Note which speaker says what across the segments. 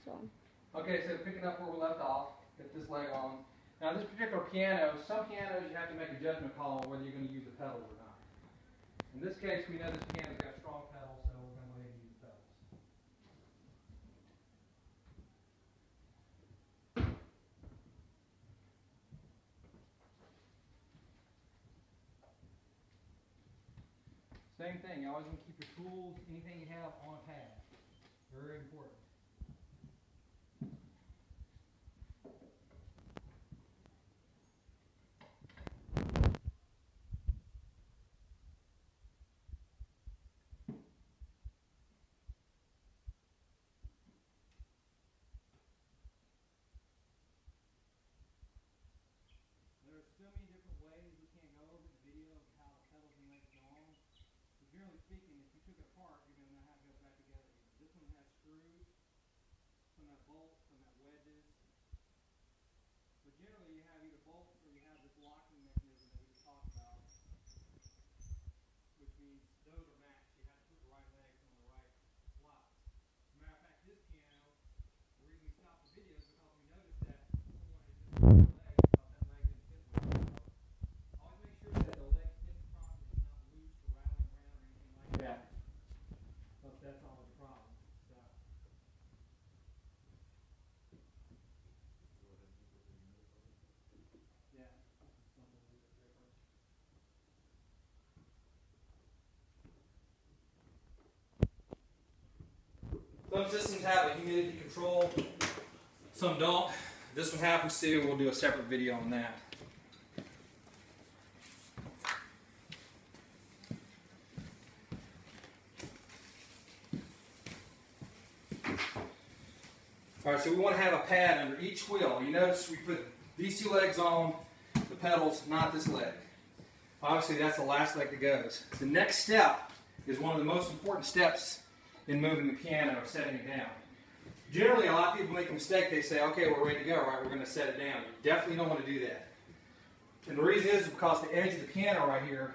Speaker 1: So.
Speaker 2: Okay, so picking up where we left off, get this leg on. Now this particular piano, some pianos you have to make a judgment call on whether you're going to use the pedals or not. In this case, we know this piano's got strong pedals, so we're going to go ahead and use the pedals. Same thing, you always want to keep your tools, anything you have on a pad. Very important. There's so many different ways we can't go over the video of how the pedals and legs go on. But generally speaking, if you took it apart, you're going to know how it goes back together again. This one has screws, some have bolts, some have wedges. But generally you have either bolts or you have this locking mechanism that we just talked about, which means those are matched. You have to put the right legs on the right slots. As a matter of fact, this piano, the reason we stopped the video is because we noticed that someone had just put the leg and thought that leg didn't fit well. Always make sure that the leg fits properly. It's not loose or rattling around or anything like that. But that's always a problem. So. Yeah, something a little bit different. Some systems have a humidity control, some don't. This one happens to. We'll do a separate video on that. Alright, so we want to have a pad under each wheel. You notice we put these two legs on the pedals, not this leg. Obviously that's the last leg that goes. The next step is one of the most important steps in moving the piano or setting it down. Generally, a lot of people make a mistake. They say, okay, we're ready to go, right? We're going to set it down. You definitely don't want to do that. And the reason is because the edge of the piano right here,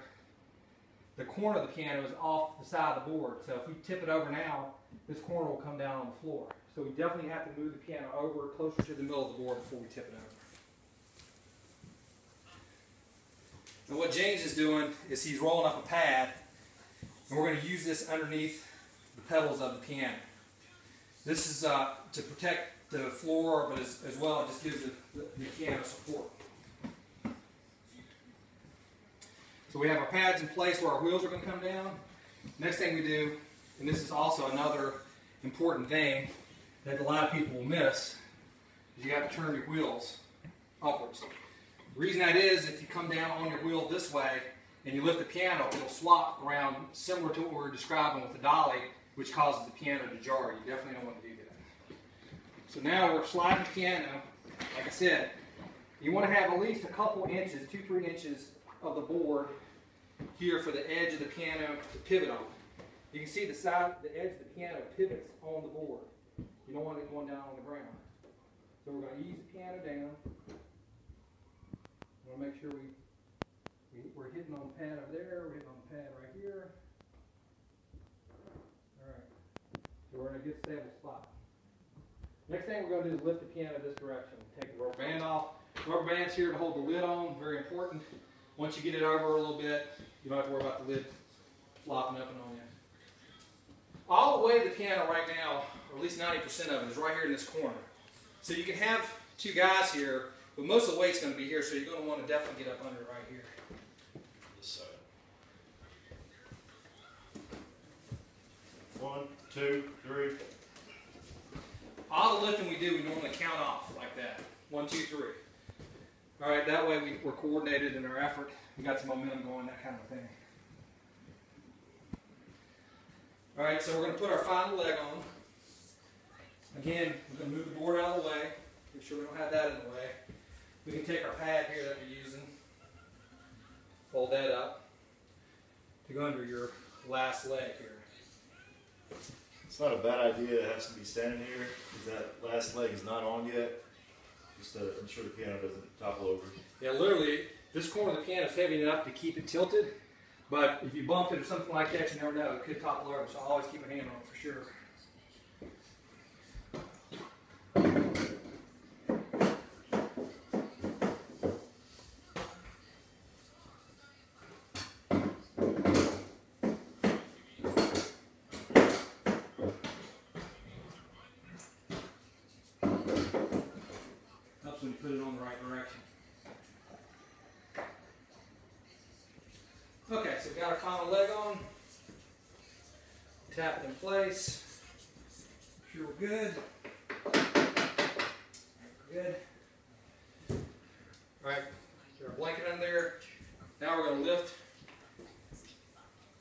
Speaker 2: the corner of the piano is off the side of the board. So if we tip it over now, this corner will come down on the floor. So we definitely have to move the piano over closer to the middle of the board before we tip it over. And what James is doing is he's rolling up a pad, and we're going to use this underneath the pedals of the piano. This is to protect the floor, but as well it just gives the piano support. So we have our pads in place where our wheels are going to come down. Next thing we do, and this is also another important thing that a lot of people will miss, is you have to turn your wheels upwards. The reason that is, if you come down on your wheel this way and you lift the piano, it'll swap around similar to what we were describing with the dolly, which causes the piano to jar. You definitely don't want to do that. So now we're sliding the piano. Like I said, you want to have at least a couple inches, 2-3 inches of the board here for the edge of the piano to pivot on. You can see the side, the edge of the piano pivots on the board. You don't want it going down on the ground. So we're going to ease the piano down. We want to make sure we're hitting on the pad over there, we're hitting on the pad right here. Alright, so we're in a good stable spot. Next thing we're going to do is lift the piano this direction. Take the rubber band off. The rubber band's here to hold the lid on, very important. Once you get it over a little bit, you don't have to worry about the lid flopping open on you. All the way to the piano right now, or at least 90% of it, is right here in this corner. So you can have two guys here, but most of the weight's going to be here, so you're going to want to definitely get up under it right here.
Speaker 3: This side. 1, 2, 3.
Speaker 2: All the lifting we do, we normally count off like that. 1, 2, 3. All right, that way we're coordinated in our effort. We got some momentum going, that kind of thing. All right, so we're going to put our final leg on. Again, we're going to move the board out of the way. Make sure we don't have that in the way. We can take our pad here that we're using, fold that up to go under your last leg here.
Speaker 3: It's not a bad idea to have somebody standing here because that last leg is not on yet. Just to ensure the piano doesn't topple over.
Speaker 2: Yeah, literally, this corner of the piano is heavy enough to keep it tilted, but if you bump it or something like that, you never know. It could topple over, so always keep a hand on it for sure. the right direction. Okay, so we've got our final leg on. Tap it in place. Make sure we're good. We're good. Alright, get our blanket under there. Now we're going to lift,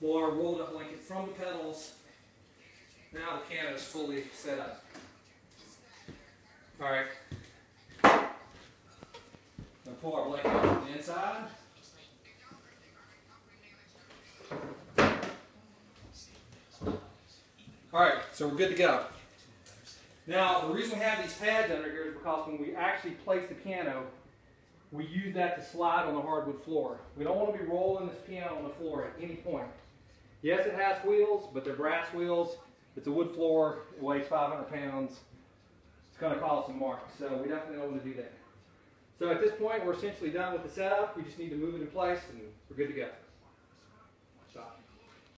Speaker 2: blow our rolled up blanket from the pedals. Now the can is fully set up. Alright. We'll pull our blanket out from the inside. Alright, so we're good to go. Now, the reason we have these pads under here is because when we actually place the piano, we use that to slide on the hardwood floor. We don't want to be rolling this piano on the floor at any point. Yes, it has wheels, but they're brass wheels. It's a wood floor. It weighs 500 pounds. It's going to cause some marks, so we definitely don't want to do that. So at this point, we're essentially done with the setup. We just need to move it in place, and we're good to go. Stop.